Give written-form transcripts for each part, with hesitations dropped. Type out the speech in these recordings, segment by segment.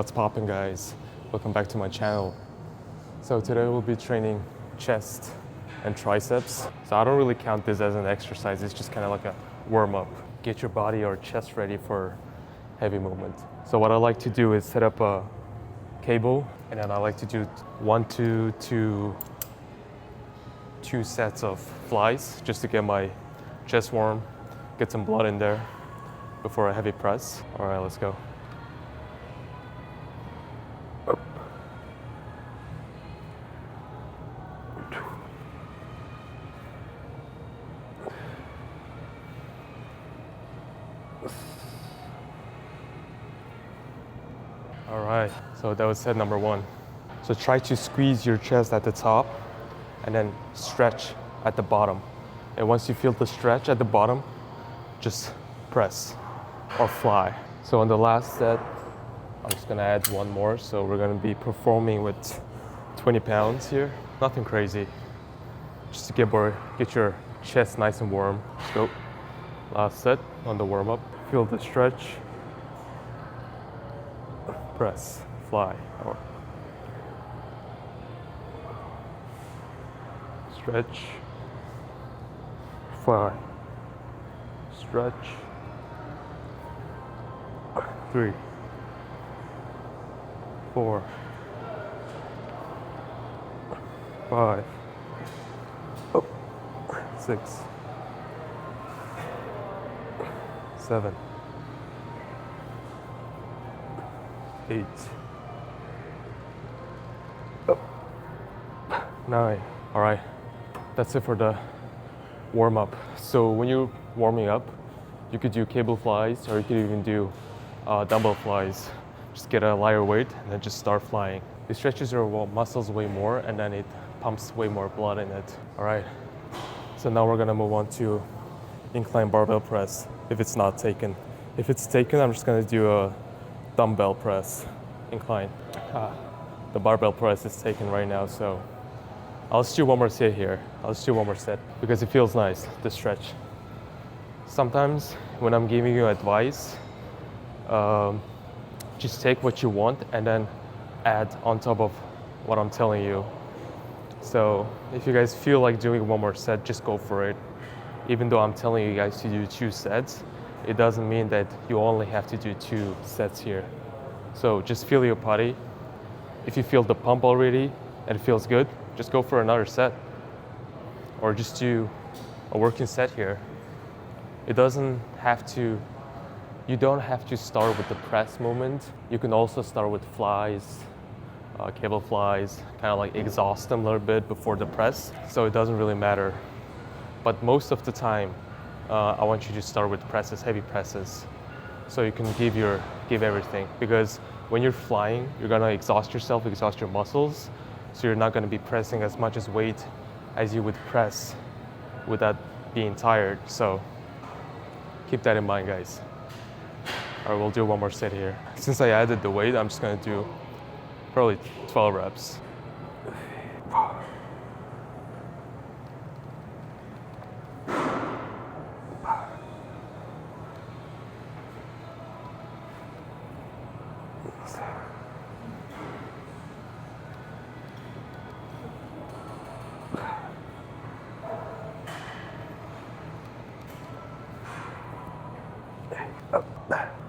What's poppin', guys? Welcome back to my channel. So today we'll be training chest and triceps. So I don't really count this as an exercise, it's just kind of like a warm-up. Get your body or chest ready for heavy movement. So what I like to do is set up a cable, and then I like to do two sets of flies just to get my chest warm, get some blood in there before a heavy press. All right, let's go. All right, so that was set number one. So try to squeeze your chest at the top and then stretch at the bottom. And once you feel the stretch at the bottom, just press or fly. So on the last set, I'm just gonna add one more. So we're gonna be performing with 20 pounds here. Nothing crazy, just to get your chest nice and warm. Let's go. Last set on the warm up. Feel the stretch. Press, fly, or stretch, fly, stretch. 3, 4, 5, 6, 7, 8, 9. All right, that's it for the warm up. So when you're warming up, you could do cable flies, or you could even do dumbbell flies. Just get a lighter weight and then just start flying. It stretches your muscles way more, and then it pumps way more blood in it. All right, so now we're gonna move on to incline barbell press if it's not taken. If it's taken, I'm just gonna do a dumbbell press incline. The barbell press is taken right now, so I'll just do one more set here. I'll just do one more set because it feels nice, the stretch. Sometimes when I'm giving you advice, just take what you want and then add on top of what I'm telling you. So if you guys feel like doing one more set, just go for it. Even though I'm telling you guys to do 2 sets, it doesn't mean that you only have to do 2 sets here. So just feel your body. If you feel the pump already and it feels good, just go for another set. Or just do a working set here. You don't have to start with the press movement. You can also start with flies, cable flies, kind of like exhaust them a little bit before the press. So it doesn't really matter. But most of the time, I want you to start with presses, heavy presses, so you can give everything. Because when you're flying, you're gonna exhaust yourself, exhaust your muscles, so you're not gonna be pressing as much as weight as you would press without being tired. So keep that in mind, guys. All right, we'll do one more set here. Since I added the weight, I'm just gonna do probably 12 reps.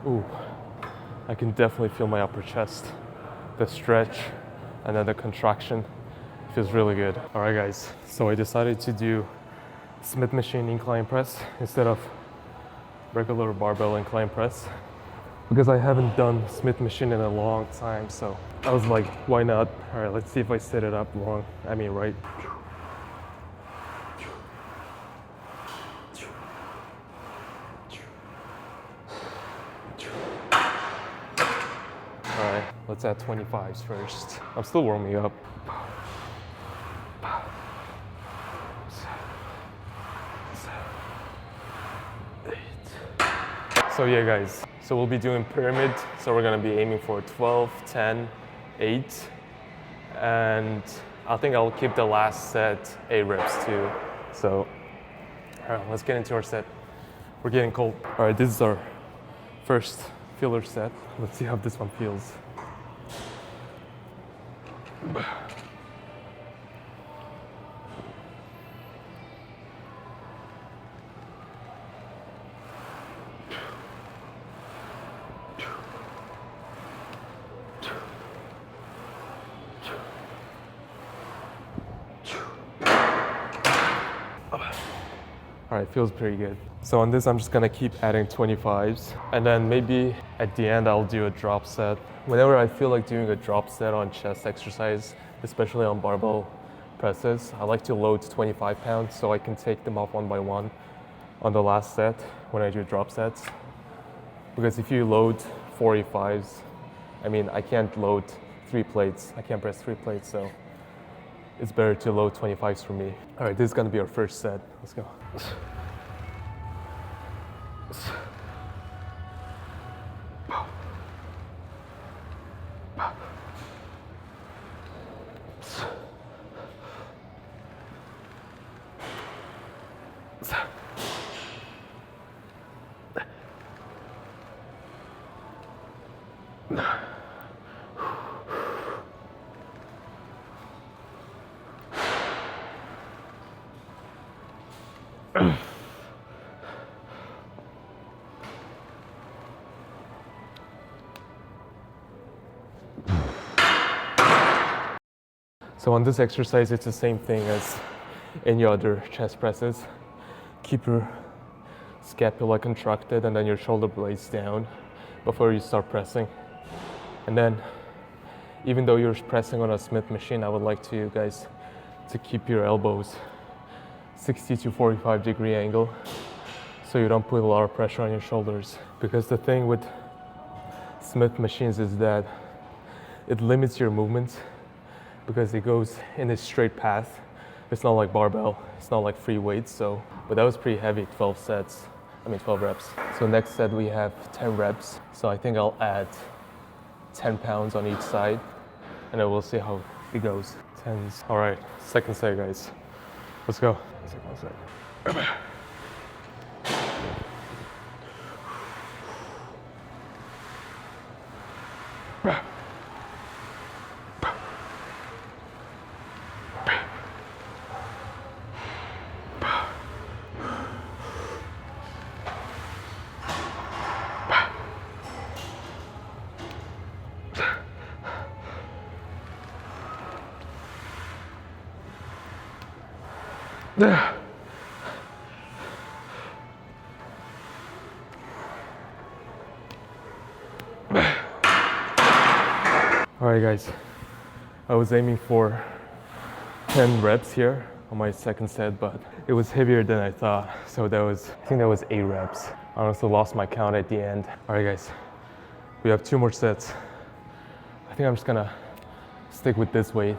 Ooh, I can definitely feel my upper chest, the stretch, and then the contraction. It feels really good. All right, guys, so I decided to do Smith machine incline press instead of regular barbell incline press because I haven't done Smith machine in a long time. So I was like, why not? All right, let's see if I set it up right. All right, let's add 25s first. I'm still warming up. So yeah, guys, so we'll be doing pyramid. So we're gonna be aiming for 12, 10, 8. And I think I'll keep the last set 8 reps too. So, all right, let's get into our set. We're getting cold. All right, this is our first filler set. Let's see how this one feels. All right, feels pretty good. So on this, I'm just gonna keep adding 25s. And then maybe at the end, I'll do a drop set. Whenever I feel like doing a drop set on chest exercise, especially on barbell presses, I like to load 25 pounds so I can take them off one by one on the last set when I do drop sets. Because if you load 45s, I mean, I can't load 3 plates. I can't press 3 plates, so it's better to load 25s for me. All right, this is gonna be our first set. Let's go. So on this exercise, it's the same thing as any other chest presses. Keep your scapula contracted and then your shoulder blades down before you start pressing. And then, even though you're pressing on a Smith machine, I would like to you guys to keep your elbows 60 to 45 degree angle so you don't put a lot of pressure on your shoulders. Because the thing with Smith machines is that it limits your movements because it goes in a straight path. It's not like barbell, it's not like free weights, so, but that was pretty heavy, 12 reps. So next set we have 10 reps. So I think I'll add 10 pounds on each side and then we'll see how it goes. 10s. All right, second set, guys. Let's go. Second set. All right, guys, I was aiming for 10 reps here on my second set, but it was heavier than I thought. So I think that was 8 reps. I also lost my count at the end. All right, guys, we have 2 more sets. I think I'm just gonna stick with this weight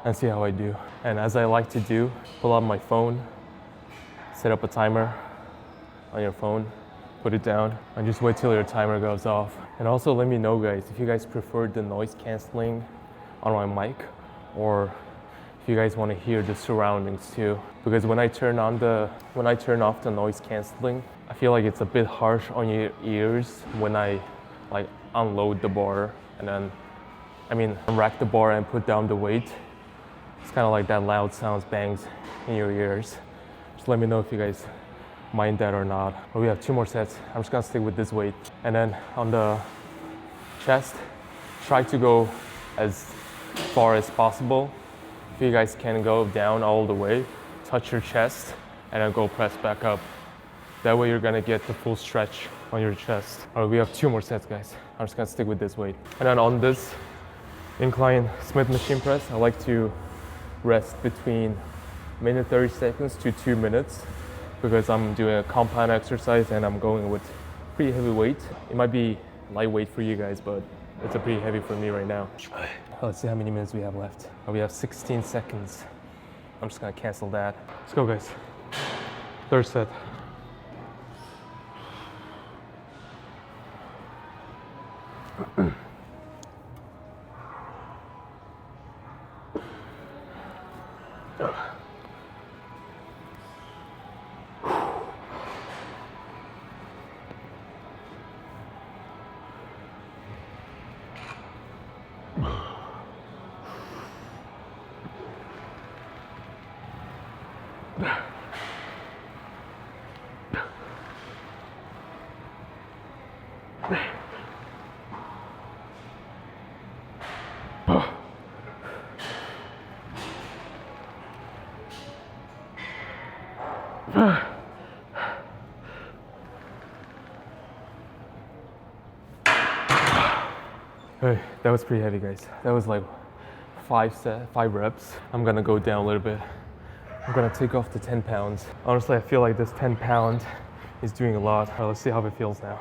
and see how I do. And as I like to do, pull out my phone, set up a timer on your phone, put it down, and just wait till your timer goes off. And also let me know, guys, if you guys prefer the noise canceling on my mic, or if you guys want to hear the surroundings too. Because when I turn off the noise canceling, I feel like it's a bit harsh on your ears when I like unload the bar and then, rack the bar and put down the weight. It's kind of like that loud sounds bangs in your ears. Just let me know if you guys mind that or not. But we have 2 more sets. I'm just gonna stick with this weight. And then on the chest, try to go as far as possible. If you guys can go down all the way, touch your chest, and then go press back up. That way you're gonna get the full stretch on your chest. All right, we have 2 more sets, guys. I'm just gonna stick with this weight. And then on this incline Smith machine press, I like to rest between minute 30 seconds to 2 minutes because I'm doing a compound exercise and I'm going with pretty heavy weight. It might be lightweight for you guys, but it's a pretty heavy for me right now. Let's see how many minutes we have left. We have 16 seconds. I'm just gonna cancel that. Let's go, guys. Third set. Hey, that was pretty heavy, guys. That was like 5 reps. I'm gonna go down a little bit. I'm gonna take off the 10 pounds. Honestly, I feel like this 10 pound is doing a lot. All right, let's see how it feels now.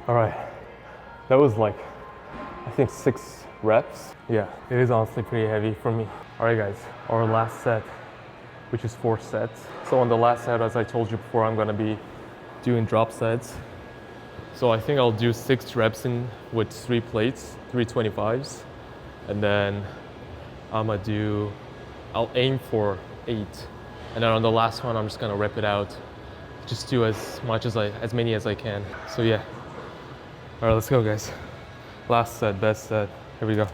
All right, that was like, I think 6 reps. Yeah, it is honestly pretty heavy for me. All right, guys, our last set, which is 4 sets. So on the last set, as I told you before, I'm gonna be doing drop sets. So I think I'll do 6 reps in with 3 plates, 325s, and then I'll aim for 8. And then on the last one, I'm just gonna rep it out. Just do as many as I can. So yeah. All right, let's go, guys. Last set, best set. Here we go.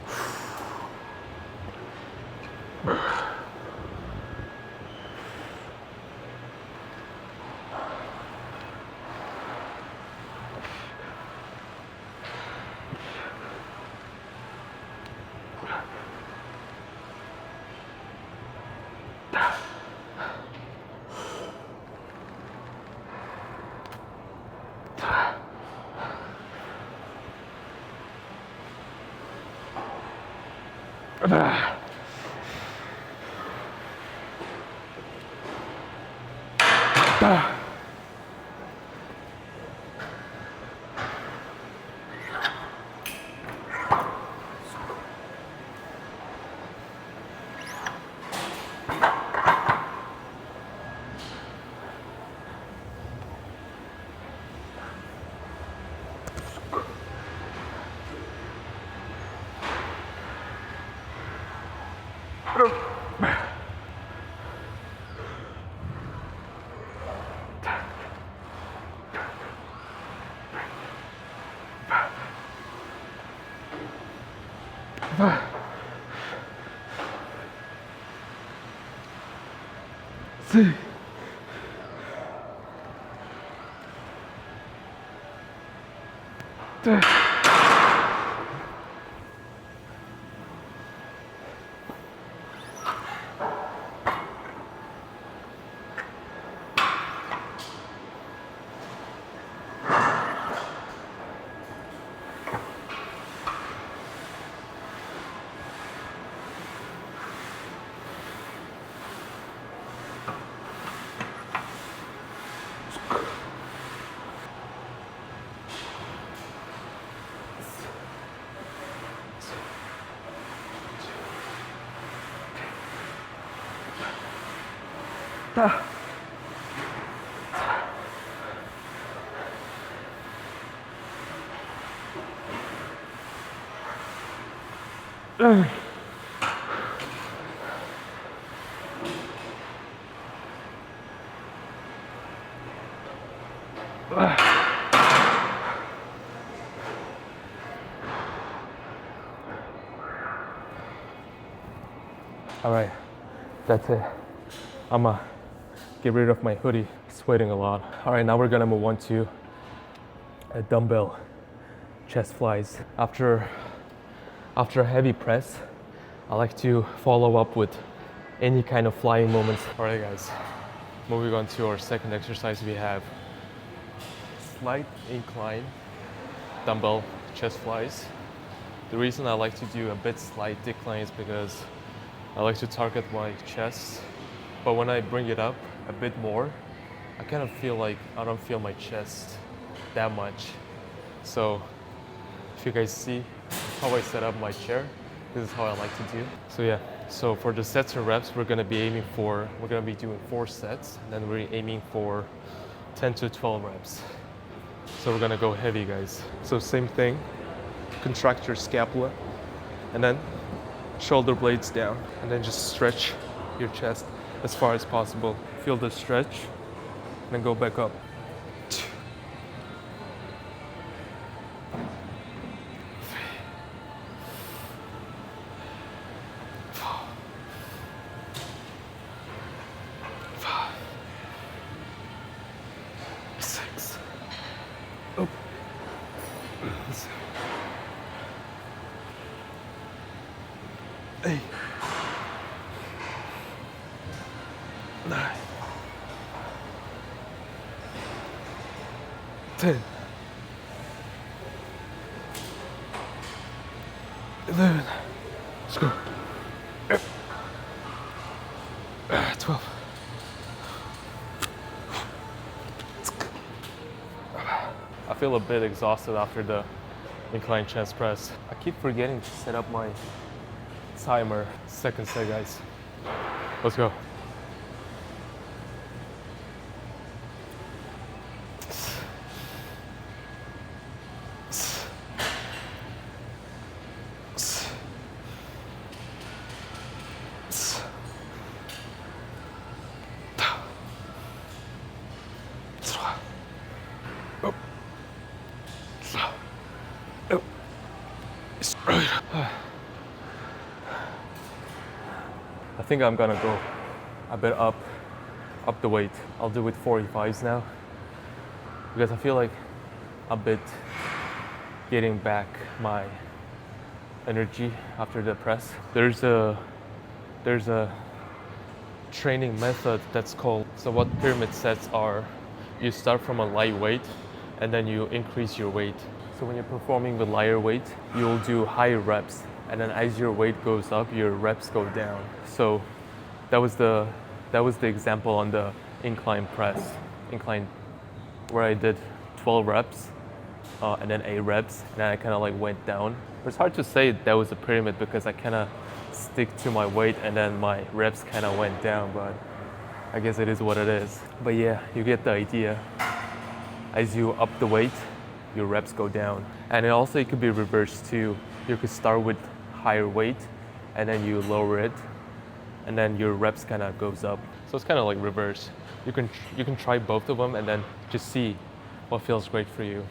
All right, that's it. I'ma get rid of my hoodie, sweating a lot. All right, now we're gonna move on to a dumbbell chest flies. After a heavy press, I like to follow up with any kind of flying movements. All right, guys, moving on to our second exercise, we have slight incline dumbbell chest flies. The reason I like to do a bit slight decline is because I like to target my chest, but when I bring it up a bit more, I kind of feel like I don't feel my chest that much. So if you guys see how I set up my chair, this is how I like to do. So yeah, so for the sets and reps, we're gonna be doing 4 sets, and then we're aiming for 10 to 12 reps. So we're gonna go heavy, guys. So same thing, contract your scapula, and then shoulder blades down, and then just stretch your chest as far as possible. Feel the stretch, and then go back up. 6. Oh. 8. 9. 10. 11. Let's go. 12. I feel a bit exhausted after the incline chest press. I keep forgetting to set up my timer. Second set, guys. Let's go. I think I'm gonna go a bit up the weight. I'll do with 45s now because I feel like a bit getting back my energy after the press. There's a training method that's called, so what pyramid sets are, you start from a light weight and then you increase your weight. So when you're performing with lighter weight, you'll do higher reps, and then as your weight goes up, your reps go down. So that was the example on the incline press, where I did 12 reps and then 8 reps, and then I kind of like went down. But it's hard to say that was a pyramid because I kind of stick to my weight and then my reps kind of went down, but I guess it is what it is. But yeah, you get the idea. As you up the weight, your reps go down. And it could be reversed too. You could start with higher weight and then you lower it, and then your reps kind of goes up. So it's kind of like reverse. You can try both of them and then just see what feels great for you.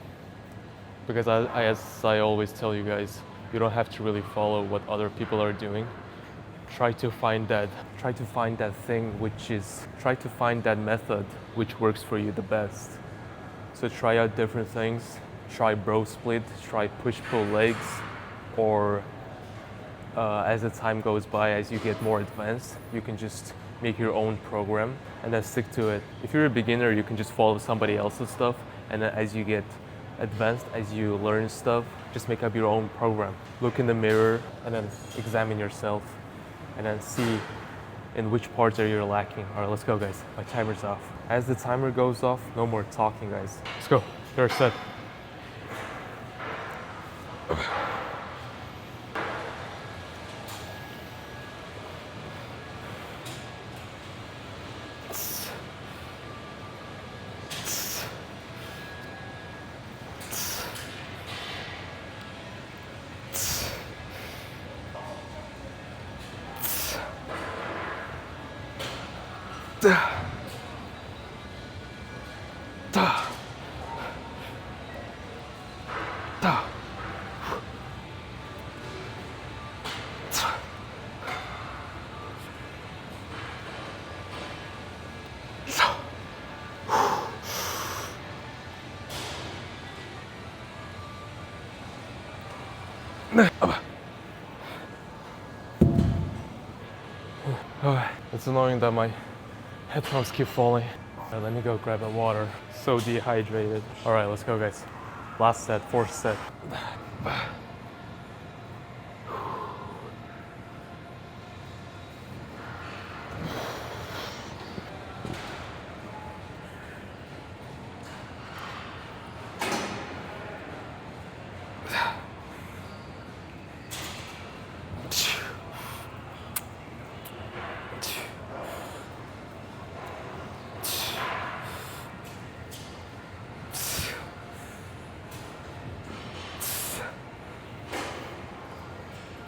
Because as I always tell you guys, you don't have to really follow what other people are doing. Try to find that method which works for you the best. So try out different things. Try bro split, try push-pull legs, or as the time goes by, as you get more advanced, you can just make your own program and then stick to it. If you're a beginner, you can just follow somebody else's stuff, and then as you get advanced, as you learn stuff, just make up your own program. Look in the mirror and then examine yourself and then see in which parts are you lacking. All right, let's go, guys. My timer's off. As the timer goes off, no more talking, guys. Let's go. Third set. It's annoying that my headphones keep falling. Right, let me go grab a water. So dehydrated. All right, let's go, guys. Last set, fourth set.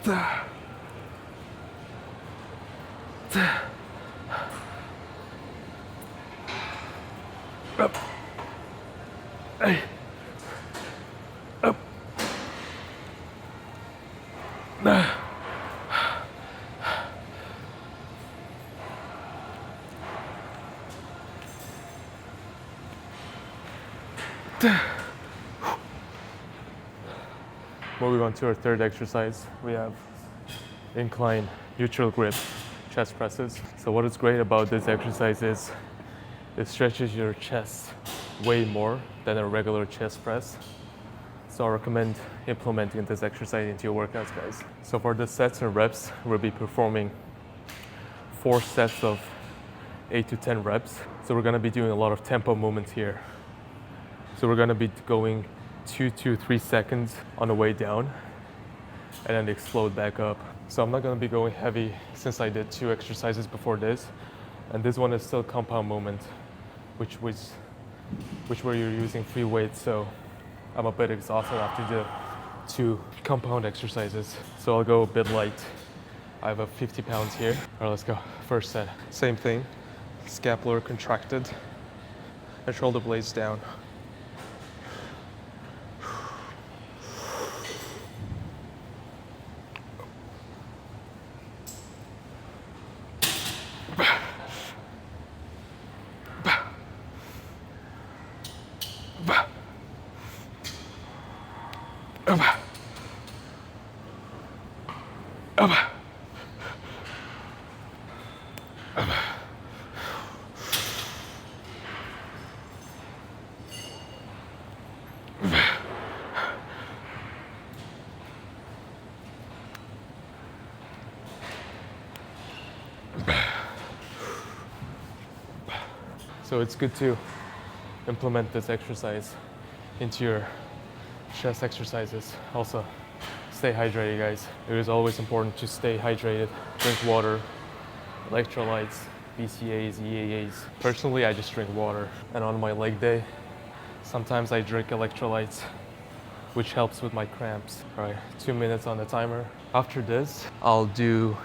Up. Hey. Up. Moving on to our third exercise, we have incline neutral grip chest presses. So what is great about this exercise is it stretches your chest way more than a regular chest press. So I recommend implementing this exercise into your workouts, guys. So for the sets and reps, we'll be performing 4 sets of 8 to 10 reps. So we're gonna be doing a lot of tempo movements here. So we're gonna be going 2 to 3 seconds on the way down and then explode back up. So I'm not gonna be going heavy since I did 2 exercises before this. And this one is still compound movement, which where you're using free weights. So I'm a bit exhausted after the 2 compound exercises. So I'll go a bit light. I have a 50 pounds here. All right, let's go. First set, same thing. Scapular contracted and shoulder blades down. So it's good to implement this exercise into your chest exercises. Also, stay hydrated, guys. It is always important to stay hydrated. Drink water, electrolytes, BCAAs, EAAs. Personally, I just drink water. And on my leg day, sometimes I drink electrolytes, which helps with my cramps. All right, 2 minutes on the timer. After this, I'll do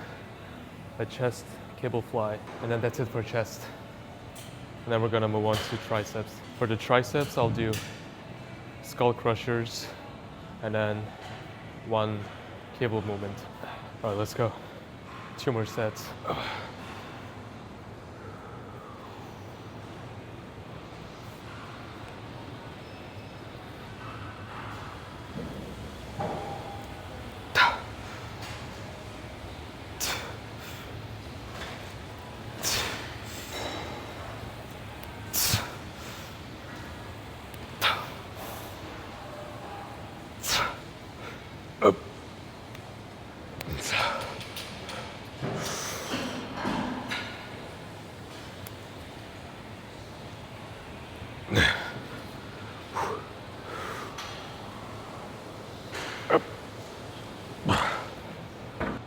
a chest cable fly, and then that's it for chest. And then we're gonna move on to triceps. For the triceps, I'll do skull crushers and then 1 cable movement. All right, let's go. 2 more sets. Up.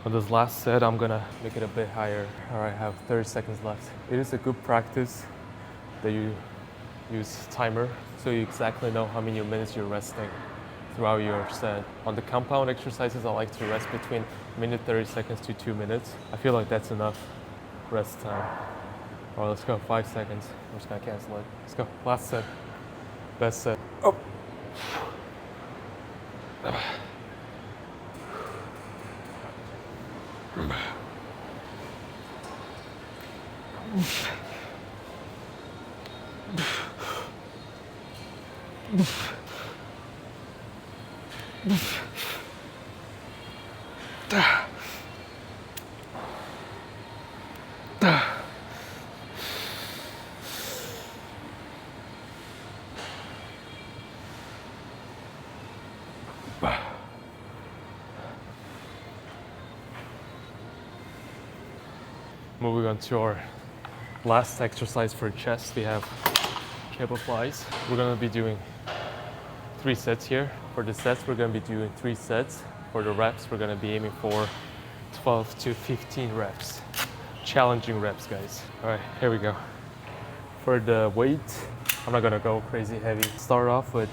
For this last set, I'm gonna make it a bit higher. All right, I have 30 seconds left. It is a good practice that you use timer so you exactly know how many minutes you're resting throughout your set. On the compound exercises, I like to rest between minute 30 seconds to 2 minutes. I feel like that's enough rest time. All right, let's go, 5 seconds. I'm just gonna cancel it. Let's go, last set, best set. Up. Moving on to our last exercise for chest, we have cable flies. We're gonna be doing 3 sets here. For the sets, we're gonna be doing 3 sets. For the reps, we're gonna be aiming for 12 to 15 reps. Challenging reps, guys. All right, here we go. For the weight, I'm not gonna go crazy heavy. Start off with,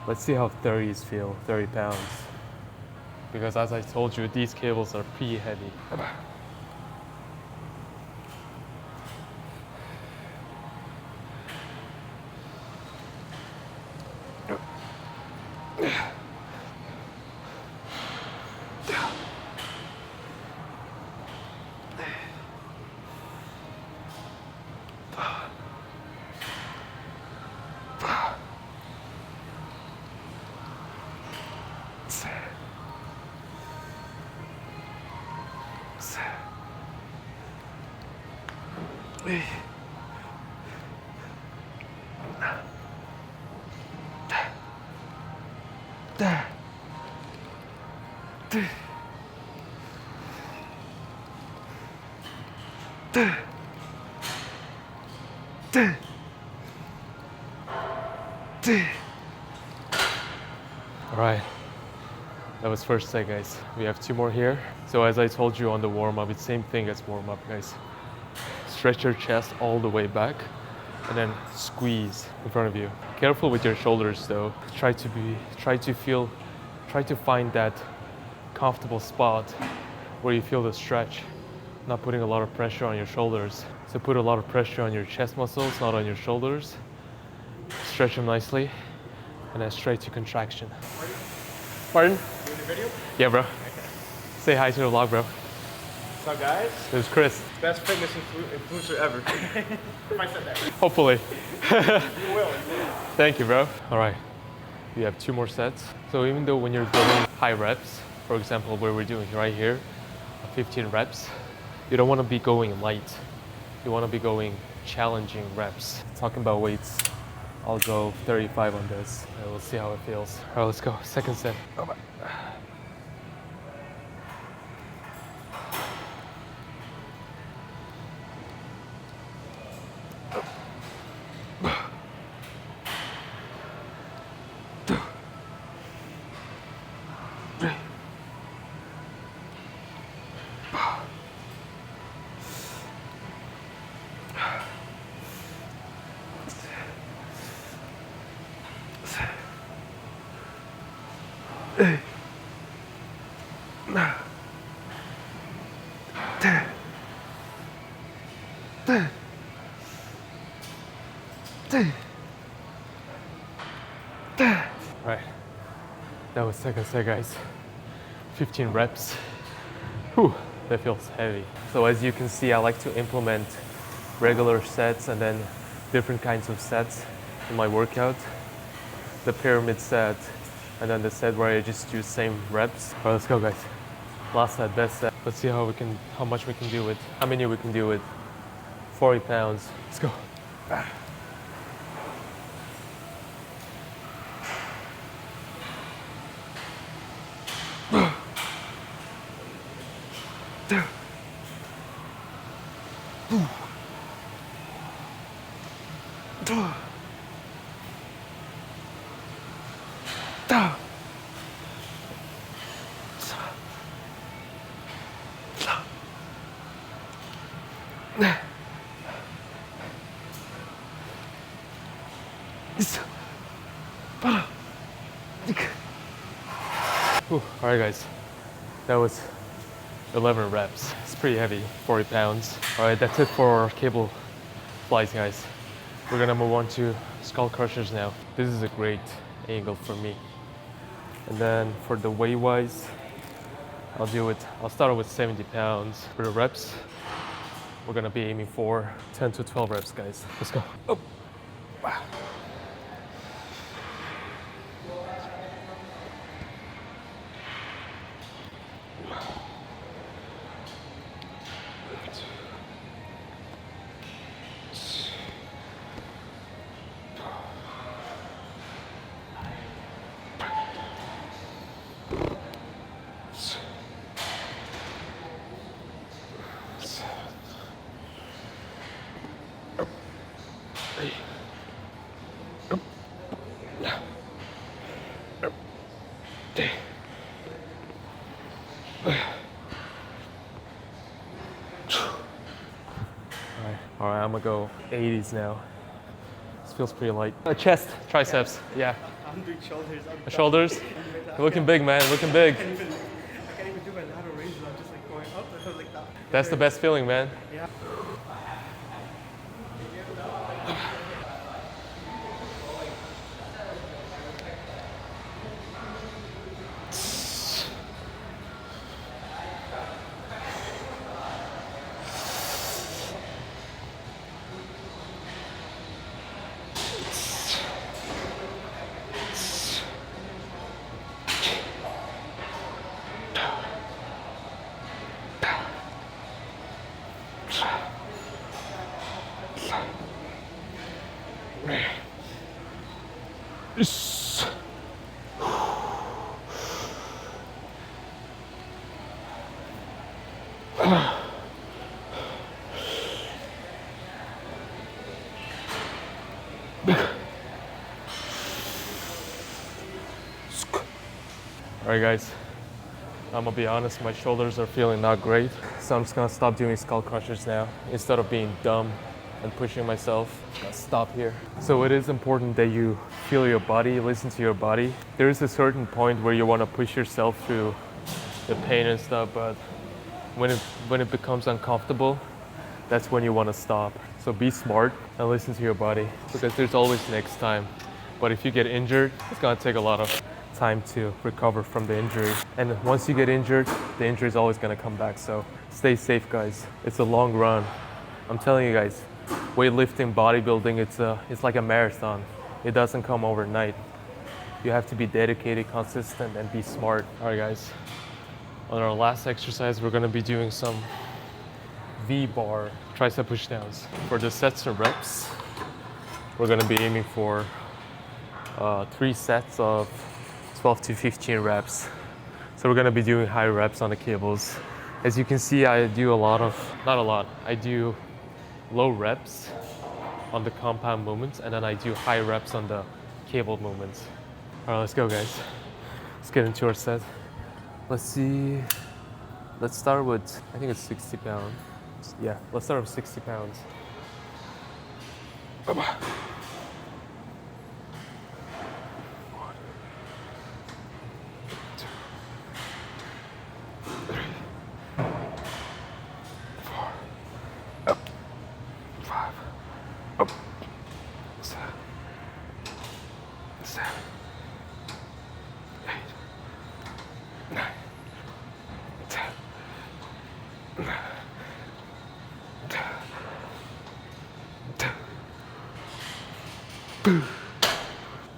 let's see how 30s feel, 30 pounds. because as I told you, these cables are pretty heavy. All right, that was first set, guys. We have 2 more here. So as I told you on the warm-up, it's same thing as warm-up, guys. Stretch your chest all the way back and then squeeze in front of you. Careful with your shoulders though. Try to find that comfortable spot where you feel the stretch, not putting a lot of pressure on your shoulders. So put a lot of pressure on your chest muscles, not on your shoulders. Stretch them nicely and then straight to contraction. Pardon? Doing the video? Yeah, bro. Say hi to the vlog, bro. What's up, guys? This is Chris. Best fitness influencer ever. If I said that. Hopefully. You will. Thank you, bro. All right, we have 2 more sets. So even though when you're doing high reps, for example, where we're doing right here, 15 reps, you don't want to be going light. You want to be going challenging reps. Talking about weights, I'll go 35 on this and we'll see how it feels. All right, let's go. Second set. Oh, my. Right, that was second set, guys. 15 reps. Whew, that feels heavy. So as you can see, I like to implement regular sets and then different kinds of sets in my workout. The pyramid set, and then the set where I just do same reps. All right, let's go, guys. Last set, best set. Let's see how much we can do with, how many we can do with 40 pounds. Let's go. All right, guys, that was 11 reps. It's pretty heavy, 40 pounds. All right, that's it for cable flies, guys. We're gonna move on to skull crushers now. This is a great angle for me. And then for the weight wise, I'll start with 70 pounds. For the reps, we're gonna be aiming for 10 to 12 reps, guys. Let's go. Oh. Wow. All right, I'm gonna go 80s now. This feels pretty light. Chest, triceps, yeah. I'm doing shoulders. Shoulders? You're looking big, man, looking big. That's the best feeling, man. Yeah. All right, guys. I'm gonna be honest, my shoulders are feeling not great. So I'm just gonna stop doing skull crushers now. Instead of being dumb and pushing myself, I'm gonna stop here. So it is important that you feel your body, listen to your body. There is a certain point where you wanna push yourself through the pain and stuff, but when it becomes uncomfortable, that's when you wanna stop. So be smart and listen to your body, because there's always next time. But if you get injured, it's gonna take a lot of time to recover from the injury. And once you get injured, the injury is always gonna come back. So stay safe, guys. It's a long run. I'm telling you guys, weightlifting, bodybuilding, it's like a marathon. It doesn't come overnight. You have to be dedicated, consistent, and be smart. All right, guys. On our last exercise, we're gonna be doing some V-bar tricep pushdowns. For the sets and reps, we're gonna be aiming for 3 sets of 12 to 15 reps. So we're gonna be doing high reps on the cables. As you can see, I do I do low reps on the compound movements, and then I do high reps on the cable movements. All right, let's go, guys. Let's get into our set. Let's see. Let's start with, I think it's 60 pounds. Yeah, let's start with 60 pounds.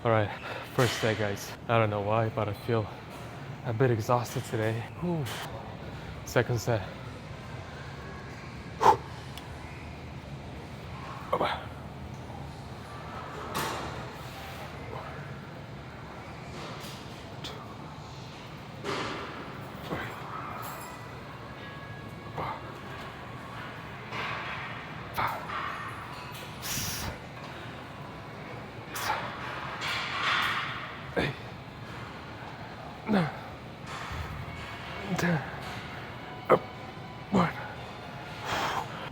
All right, first set, guys. I don't know why, but I feel a bit exhausted today. Whew. Second set.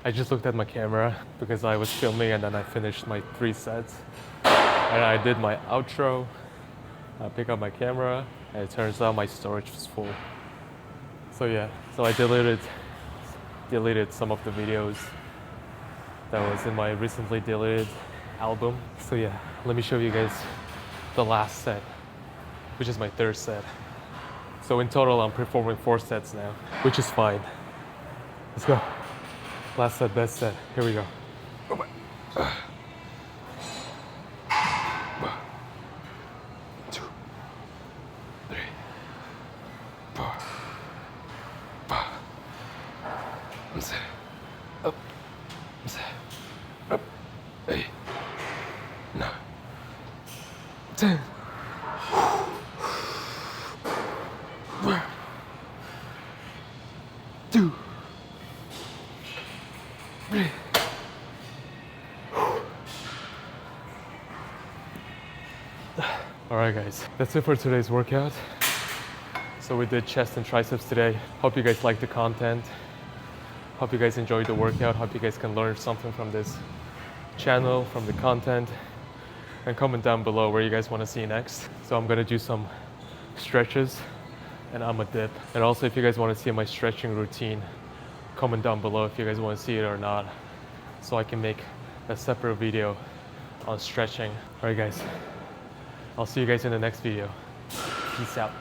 I just looked at my camera because I was filming, and then I finished my 3 sets. And I did my outro. I picked up my camera, and it turns out my storage was full. So yeah, so I deleted some of the videos that was in my recently deleted album. So yeah, let me show you guys the last set, which is my 3rd set. So in total, I'm performing 4 sets now, which is fine. Let's go. Last set, best set. Here we go. All right, guys, that's it for today's workout. So we did chest and triceps today. Hope you guys liked the content. Hope you guys enjoyed the workout. Hope you guys can learn something from this channel, from the content, and comment down below where you guys want to see next. So I'm gonna do some stretches and I'm a dip. And also, if you guys want to see my stretching routine, comment down below if you guys want to see it or not, so I can make a separate video on stretching. All right, guys. I'll see you guys in the next video. Peace out.